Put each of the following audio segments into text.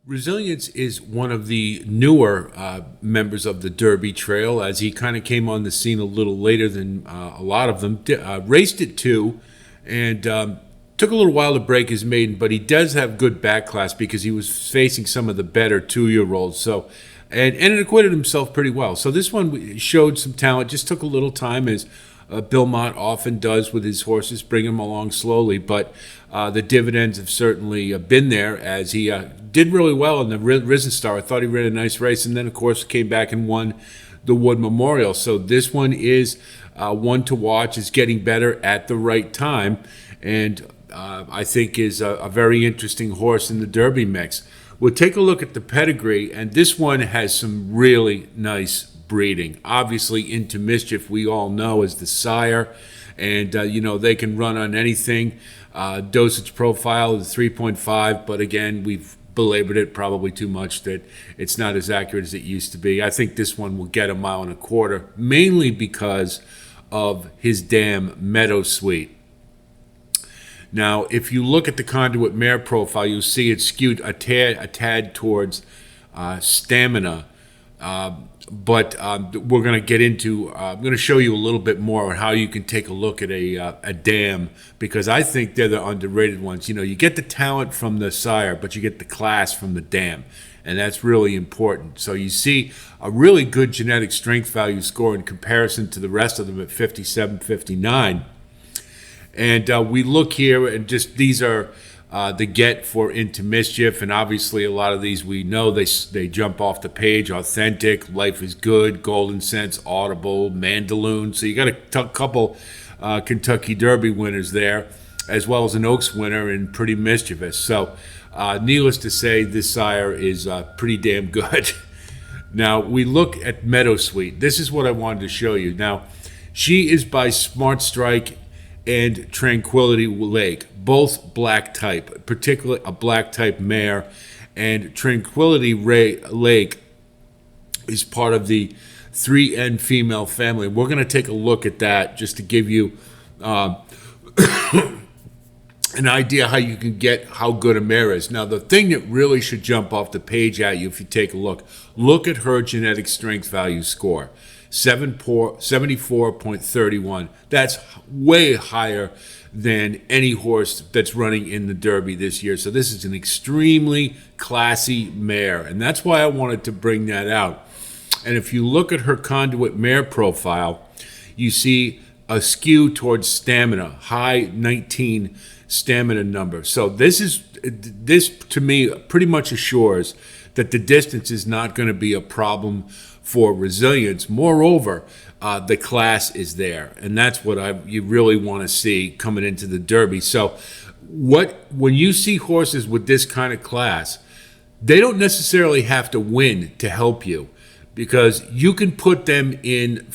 Resilience is one of the newer members of the Derby Trail, as he kind of came on the scene a little later than a lot of them. Raced it too, and took a little while to break his maiden, but he does have good back class because he was facing some of the better 2-year-olds. And it acquitted himself pretty well. So this one showed some talent, just took a little time, as Bill Mott often does with his horses, bring them along slowly. But the dividends have certainly been there, as he did really well in the Risen Star. I thought he ran a nice race, and then, of course, came back and won the Wood Memorial. So this one is one to watch. Is getting better at the right time, and I think is a very interesting horse in the Derby mix. We'll take a look at the pedigree, and this one has some really nice breeding. Obviously, Into Mischief, we all know, is the sire, and they can run on anything. Dosage profile is 3.5, but again, we've belabored it probably too much that it's not as accurate as it used to be. I think this one will get 1.25 miles, mainly because of his dam Meadow Sweet. Now, if you look at the Conduit mare profile, you'll see it's skewed a tad towards stamina. But we're going to get into, I'm going to show you a little bit more on how you can take a look at a dam, because I think they're the underrated ones. You get the talent from the sire, but you get the class from the dam, and that's really important. So you see a really good genetic strength value score in comparison to the rest of them at 57, 59. And we look here, and just these are the get for Into Mischief, and obviously a lot of these we know they jump off the page. Authentic, Life is Good, Golden Sense, Audible, Mandaloon. So you got a couple Kentucky Derby winners there, as well as an Oaks winner and Pretty Mischievous. So needless to say, this sire is pretty damn good. Now we look at Meadow Sweet. This is what I wanted to show you. Now she is by Smart Strike and Tranquility Lake, both black type, particularly a black type mare. And Tranquility Lake is part of the 3N female family. We're going to take a look at that just to give you an idea how you can get how good a mare is. Now, the thing that really should jump off the page at you if you take a look at her genetic strength value score. 74.31. That's way higher than any horse that's running in the Derby this year. So this is an extremely classy mare, and that's why I wanted to bring that out. And if you look at her Conduit mare profile, you see a skew towards stamina, high 19 stamina number. So this to me pretty much assures that the distance is not going to be a problem for Resilience. Moreover, the class is there, and that's what you really want to see coming into the Derby. So when you see horses with this kind of class, they don't necessarily have to win to help you, because you can put them in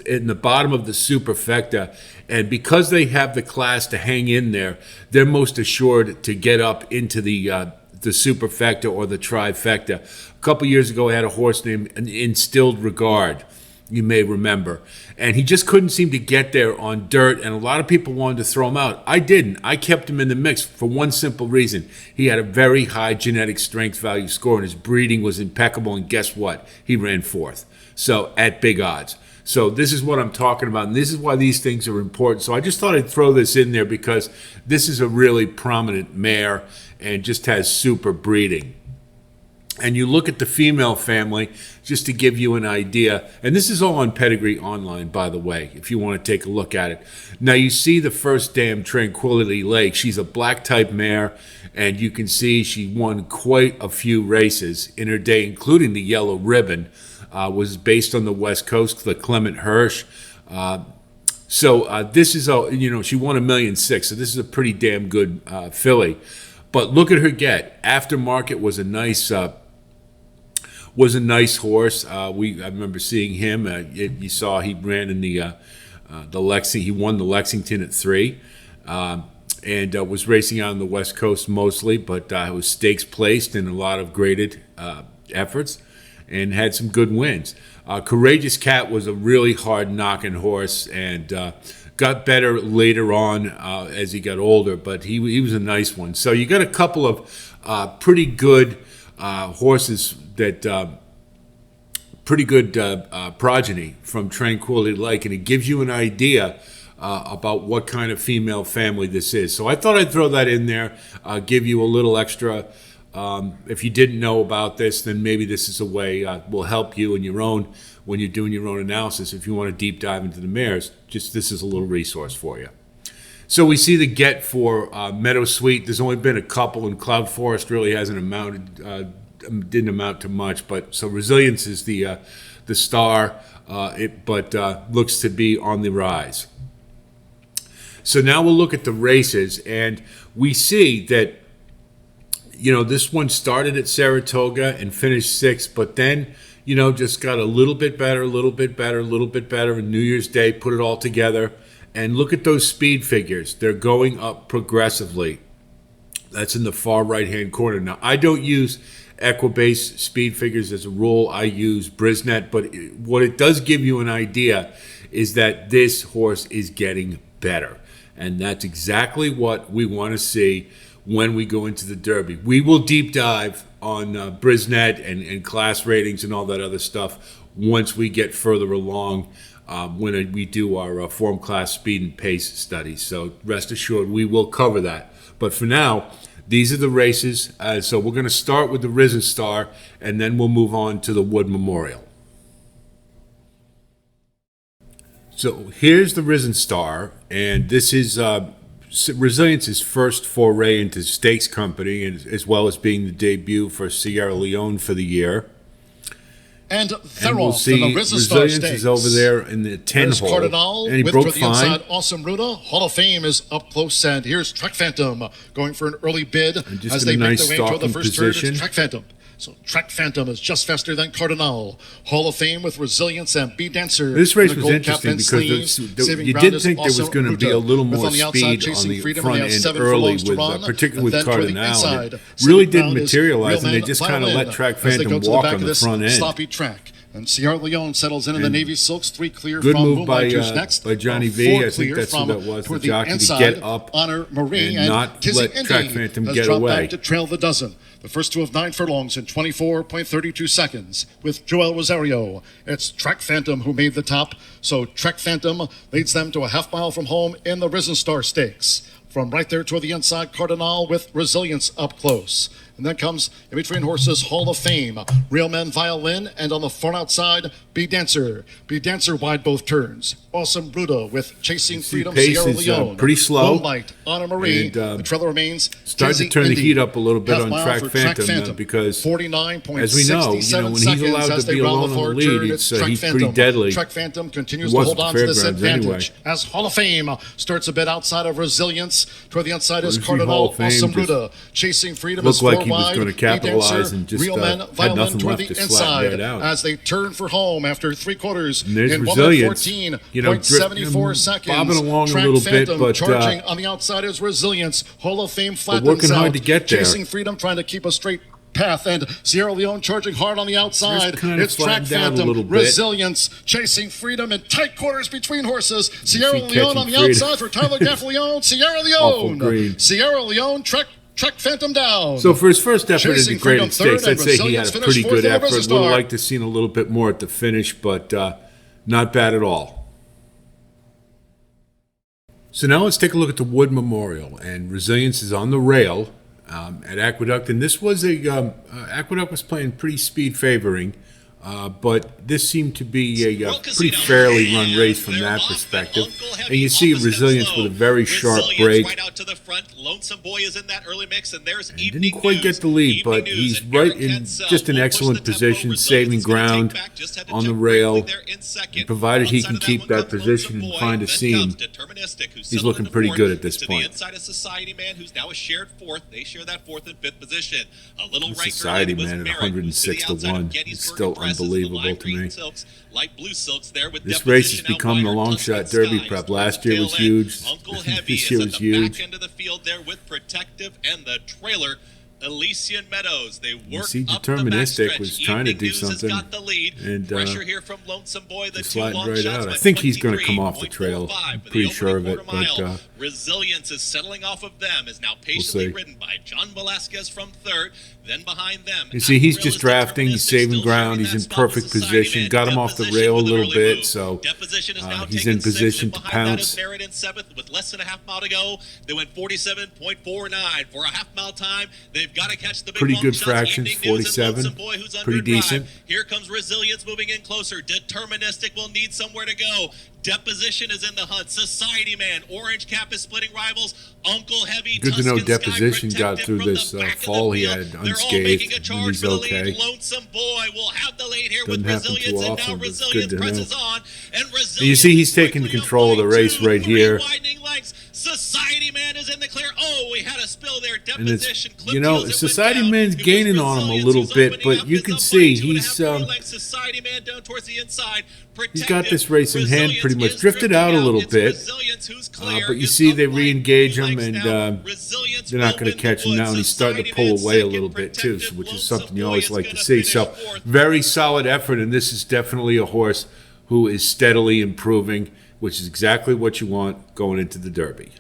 the bottom of the superfecta, and because they have the class to hang in there, they're most assured to get up into the superfecta or the trifecta. A couple years ago, I had a horse named Instilled Regard, you may remember, and he just couldn't seem to get there on dirt, and a lot of people wanted to throw him out. I didn't. I kept him in the mix for one simple reason. He had a very high genetic strength value score, and his breeding was impeccable, and guess what? He ran fourth, so at big odds. So this is what I'm talking about, and this is why these things are important. So I just thought I'd throw this in there because this is a really prominent mare and just has super breeding. And you look at the female family, just to give you an idea, and this is all on Pedigree Online, by the way, if you want to take a look at it. Now you see the first dam, Tranquility Lake. She's a black type mare, and you can see she won quite a few races in her day, including the Yellow Ribbon. Was based on the West Coast, the Clement Hirsch. So this is she won $1.6 million, so this is a pretty damn good filly. But look at her get. Aftermarket was a nice horse. I remember seeing him. You saw he ran in the Lexington. He won the Lexington at 3, and was racing out on the West Coast mostly, but was stakes placed in a lot of graded efforts, and had some good wins. Courageous Cat was a really hard knocking horse, and got better later on as he got older, but he was a nice one. So you got a couple of pretty good horses that pretty good progeny from Tranquility Lake, and it gives you an idea about what kind of female family this is. So I thought I'd throw that in there, give you a little extra. If you didn't know about this, then maybe this is a way will help you in your own when you're doing your own analysis. If you want to deep dive into the mares, just this is a little resource for you. So we see the get for Meadow Sweet. There's only been a couple, and Cloud Forest really hasn't didn't amount to much. But so Resilience is the star, but looks to be on the rise. So now we'll look at the races, and we see that, this one started at Saratoga and finished sixth, but then, just got a little bit better, and New Year's Day put it all together. And look at those speed figures. They're going up progressively. That's in the far right-hand corner. Now, I don't use Equibase speed figures as a rule. I use Brisnet, but what it does give you an idea is that this horse is getting better. And that's exactly what we want to see when we go into the Derby. We will deep dive on Brisnet and class ratings and all that other stuff once we get further along when we do our form, class, speed, and pace studies. So rest assured, we will cover that. But for now, these are the races. So we're going to start with the Risen Star, and then we'll move on to the Wood Memorial. So here's the Risen Star, and this is Resilience's first foray into stakes company, as well as being the debut for Sierra Leone for the year. And they're we'll off see to the Risen Star Resilience Stakes. is over there in the 10 There's hole, Cardinal and he with broke to the fine. inside. Awesome Ruda. Hall of Fame is up close, and here's Trek Phantom going for an early bid just as in they a make nice their way toward the stalking first turn. position. It's Trek Phantom. So Trek Phantom is just faster than Cardinal. Hall of Fame with Resilience and B Dancer. This race in the was gold cap interesting and because sleeves. Saving you ground did is think there was Awesome going to be Ruda. a little With more on the outside, speed on Chasing the Freedom, front they have end 7 early, furlongs to with run. particularly with And then toward the Cardinal. And inside, it really saving didn't ground is materialize, Real and they Man just kind of Violin let Track as they Phantom go to the walk back on of the this front end. sloppy track. And Sierra Leone settles in the Navy Silks, 3 clear Good from move by Moonlighters next. Johnny 4 V. I think clear that's who from that was, the toward jockey, to inside, get up Honor Marie and not Kissing let Track Indy Phantom has get dropped away. back to trail the dozen. The first 2 of 9 furlongs in 24.32 seconds with Joel Rosario. It's Trek Phantom who made the top. So Trek Phantom leads them to a half mile from home in the Risen Star Stakes. From right there toward the inside, Cardinal with Resilience up close. And then comes in between horses Hall of Fame, Real Men Violin, and on the far outside, B Dancer. B Dancer wide both turns. Awesome Bruta with Chasing Freedom, pace Sierra is, Leone. pretty slow. Moonlight, Anna Marie. And, the trailer remains. Starting to turn the heat up a little bit on Track Phantom, because, as we know, when he's allowed to be alone on the lead, he's pretty deadly. Track Phantom continues to hold on to this advantage as Hall of Fame starts a bit outside of Resilience. Toward the inside is Cardinal, Awesome Bruta. Chasing Freedom is 4 like he was going to capitalize and just Real Men had Violin nothing toward left the to slap inside right out. as they turn for home after 3 quarters And there's in Resilience, 1:14.74 seconds. bobbing along Track a little Phantom bit, but charging on the outside is Resilience. Hall of Fame flattens working hard out. to get there. Chasing Freedom trying to keep a straight path, and Sierra Leone charging hard on the outside. It's Track Phantom, Resilience, Chasing Freedom in tight quarters between horses. Sierra Leone on the outside for Tyler Gaffalione. Sierra Leone. Sierra Leone, Track Phantom down. So for his first effort in the graded Freedom stakes, third, I'd say he had Resilience a pretty finished good fourth in the effort. Would Risen have Star. liked to seen a little bit more at the finish, but not bad at all. So now let's take a look at the Wood Memorial, and Resilience is on the rail at Aqueduct, and this was Aqueduct was playing pretty speed favoring, but this seemed to be a pretty fairly run race from that perspective. And you see Resilience with a very sharp break. Right out to the front. Lonesome Boy is in that early mix, and there's Didn't quite get the lead, but he's right in just an excellent position, saving ground on the rail. And provided he can keep that position and find a seam, he's looking pretty good at this point. To the inside of Society Man, who's now a shared 4th. They share that 4th and 5th position. A little ranker Society was Man at Merrick, 106 to 1. It's still unbelievable to me. Silks, light blue silks there with This race has deposition out become the wider, long Tuscan shot Derby Skies prep. towards Last the year was tail end. huge. Uncle Heavy This year is was at the huge. back end of the field there with Protective, and the trailer Elysian Meadows. They work see, up the Deterministic backstretch. was trying to Evening do News something, has got the lead. and Pressure here from Lonesome Boy. The just two flattened long right shots out. I went think he's going to come off the 23.45 trail. I'm for the pretty sure of opening it, quarter mile. but Resilience is settling off of them. Is now patiently see. ridden by John Velasquez from third. Then behind them, You see, he's April's just drafting, he's saving Deterministic ground, still he's sharing in that spot with perfect Society position, Man. got him off the Deposition rail a with an little early bit, move. so Deposition is now he's taking in position sixth, to and behind that pounce. is Merit in seventh with less than a half mile to go. They went 47.49 for a half mile time. They've got to catch the big Pretty long good shots. fractions, Evening News and 47. Lonesome Boy, who's under Pretty drive. decent. Here comes Resilience moving in closer. Deterministic will need somewhere to go. Deposition is in the hunt. Society Man, Orange Cap is splitting rivals. Uncle Heavy, Good to know Tuscan Sky Deposition got protected through from the this back of the fall he field. had They're all unscathed, making a and charge he's for the okay. lead. Lonesome Boy will have the lead here Doesn't with happen too Resilience, and now often, but it's good Resilience to know. presses on. And Resilience And you see he's is taking quickly control of the up by race 2, right 3 here. widening lengths. Society Man is in the clear. Oh, we had a spill there. And it's, Deposition. you know, Society Man's gaining on him a little bit, but you can see he's Society Man down towards the inside. he's got this race in hand, pretty much drifted out a little bit. But you see they re-engage him, and they're not going to catch him now, and he's starting to pull away a little bit too, which is something you always like to see. So very solid effort, and this is definitely a horse who is steadily improving, which is exactly what you want going into the Derby.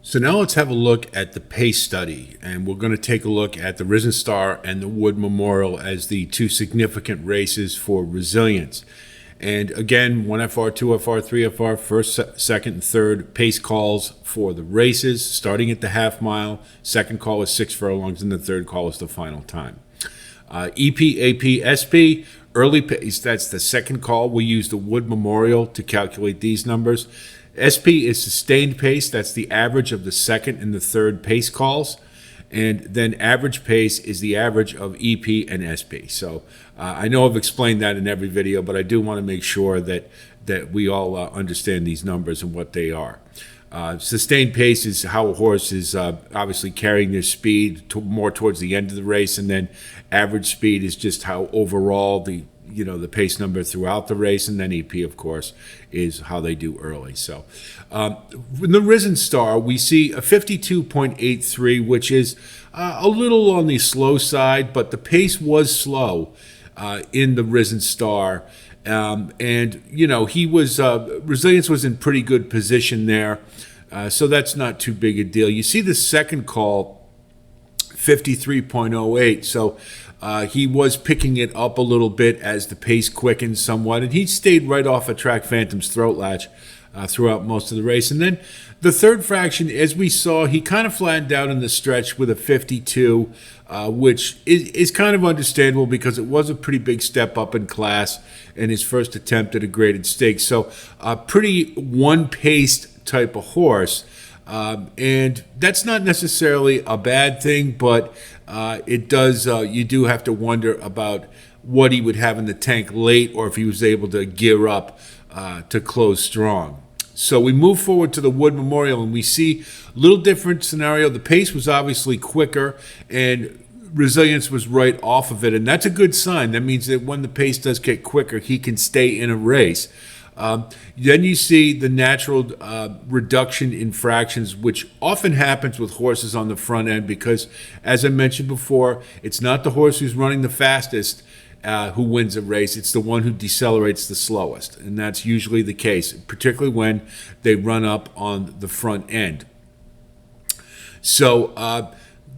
So now let's have a look at the pace study, and we're going to take a look at the Risen Star and the Wood Memorial as the two significant races for Resilience. And again, 1FR, 2FR, 3FR, first, second, and third pace calls for the races, starting at the half mile. Second call is 6 furlongs, and the third call is the final time. EP, AP, SP, early pace, that's the second call. We use the Wood Memorial to calculate these numbers. SP is sustained pace. That's the average of the second and the third pace calls. And then average pace is the average of EP and SP. So I know I've explained that in every video, but I do want to make sure that we all understand these numbers and what they are. Sustained pace is how a horse is obviously carrying their speed more towards the end of the race, and then average speed is just how overall the pace number throughout the race, and then EP, of course, is how they do early. So in the Risen Star, we see a 52.83, which is a little on the slow side, but the pace was slow in the Risen Star. And, he was, Resilience was in pretty good position there. So that's not too big a deal. You see the second call, 53.08. So he was picking it up a little bit as the pace quickened somewhat, and he stayed right off of Track Phantom's throat latch throughout most of the race. And then the third fraction, as we saw, he kind of flattened out in the stretch with a 52, which is kind of understandable because it was a pretty big step up in class in his first attempt at a graded stakes. So a pretty one-paced type of horse. And that's not necessarily a bad thing, but it does. You do have to wonder about what he would have in the tank late, or if he was able to gear up to close strong. So we move forward to the Wood Memorial, and we see a little different scenario. The pace was obviously quicker, and Resilience was right off of it, and that's a good sign. That means that when the pace does get quicker, he can stay in a race. Then you see the natural reduction in fractions, which often happens with horses on the front end because, as I mentioned before, it's not the horse who's running the fastest who wins a race. It's the one who decelerates the slowest, and that's usually the case, particularly when they run up on the front end. So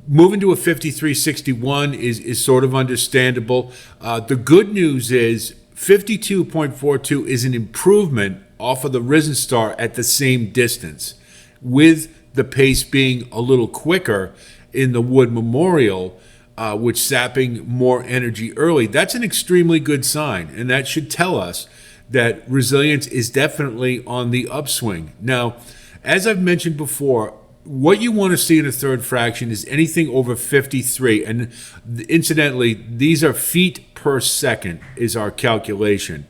moving to a 53.61 is sort of understandable. The good news is 52.42 is an improvement off of the Risen Star at the same distance, with the pace being a little quicker in the Wood Memorial, which sapping more energy early. That's an extremely good sign, and that should tell us that Resilience is definitely on the upswing. Now, as I've mentioned before, what you want to see in a third fraction is anything over 53. And incidentally, these are feet per second is our calculation.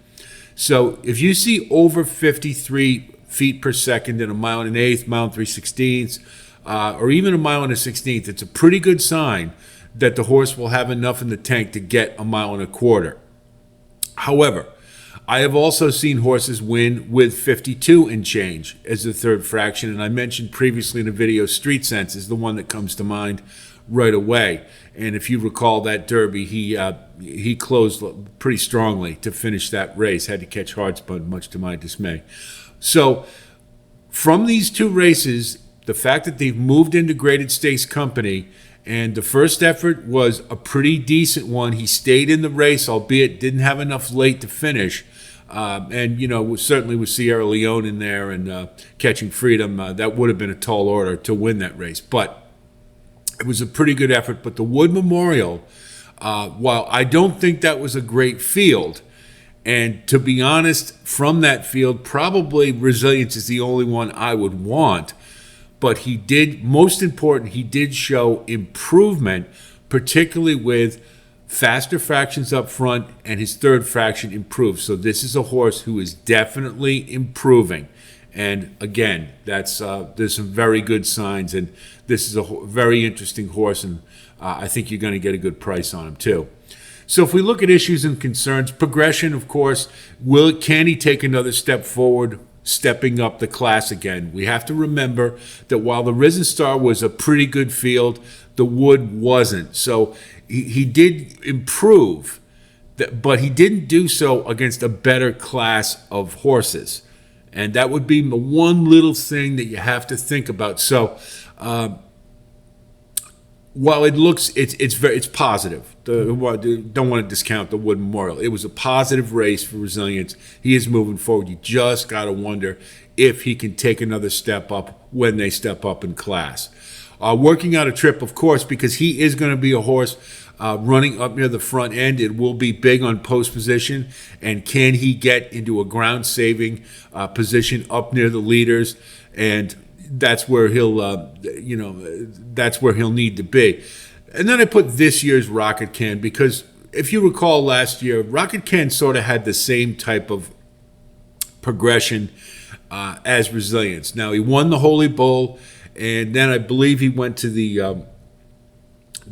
So if you see over 53 feet per second in a mile and an eighth, mile and 3/16, or even a mile and a 16th, it's a pretty good sign that the horse will have enough in the tank to get a mile and a quarter. However, I have also seen horses win with 52 and change as the third fraction, and I mentioned previously in a video, Street Sense is the one that comes to mind right away. And if you recall that Derby, he closed pretty strongly to finish that race. Had to catch Hardspun, much to my dismay. So from these two races, the fact that they've moved into graded stakes company, and the first effort was a pretty decent one. He stayed in the race, albeit didn't have enough late to finish. And, certainly with Sierra Leone in there and Catching Freedom, that would have been a tall order to win that race. But it was a pretty good effort. But the Wood Memorial, while I don't think that was a great field, and to be honest, from that field, probably Resilience is the only one I would want. But he did, most important, he did show improvement, particularly with faster fractions up front, and his third fraction improved. So this is a horse who is definitely improving. And again, there's some very good signs, and this is a very interesting horse, and I think you're going to get a good price on him too. So if we look at issues and concerns, progression, of course, can he take another step forward, stepping up the class again? We have to remember that while the Risen Star was a pretty good field, the Wood wasn't. So he did improve, but he didn't do so against a better class of horses. And that would be the one little thing that you have to think about. So while it looks, it's positive. Don't want to discount the Wood Memorial. It was a positive race for Resilience. He is moving forward. You just got to wonder if he can take another step up when they step up in class. Working out a trip, of course, because he is going to be a horse running up near the front end. It will be big on post position, and can he get into a ground saving position up near the leaders? And that's where that's where he'll need to be. And then I put this year's Rocket Can, because if you recall last year, Rocket Can sort of had the same type of progression as Resilience. Now, he won the Holy Bull, and then I believe he went to the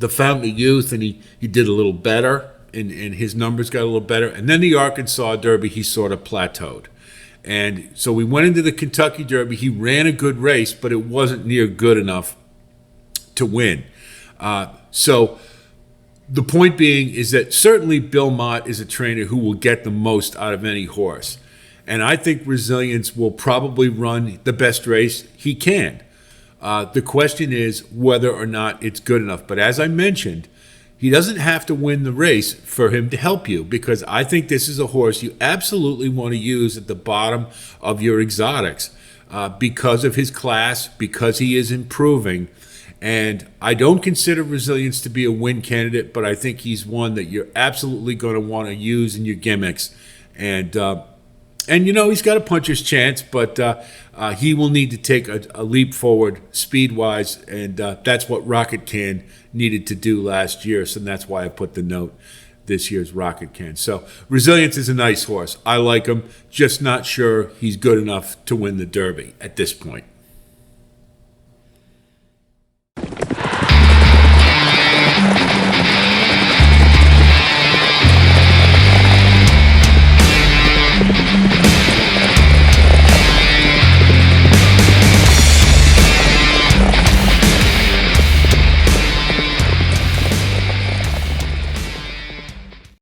Fountain of Youth, and he did a little better, and his numbers got a little better. And then the Arkansas Derby, he sort of plateaued. And so we went into the Kentucky Derby. He ran a good race, but it wasn't near good enough to win. So the point being is that certainly Bill Mott is a trainer who will get the most out of any horse. And I think Resilience will probably run the best race he can. The question is whether or not it's good enough. But as I mentioned, he doesn't have to win the race for him to help you, because I think this is a horse you absolutely want to use at the bottom of your exotics because of his class, because he is improving. And I don't consider Resilience to be a win candidate, but I think he's one that you're absolutely going to want to use in your gimmicks. And he's got a puncher's chance, but he will need to take a leap forward speed-wise, and that's what Rocket Can needed to do last year, so that's why I put the note this year's Rocket Can. So Resilience is a nice horse. I like him, just not sure he's good enough to win the Derby at this point.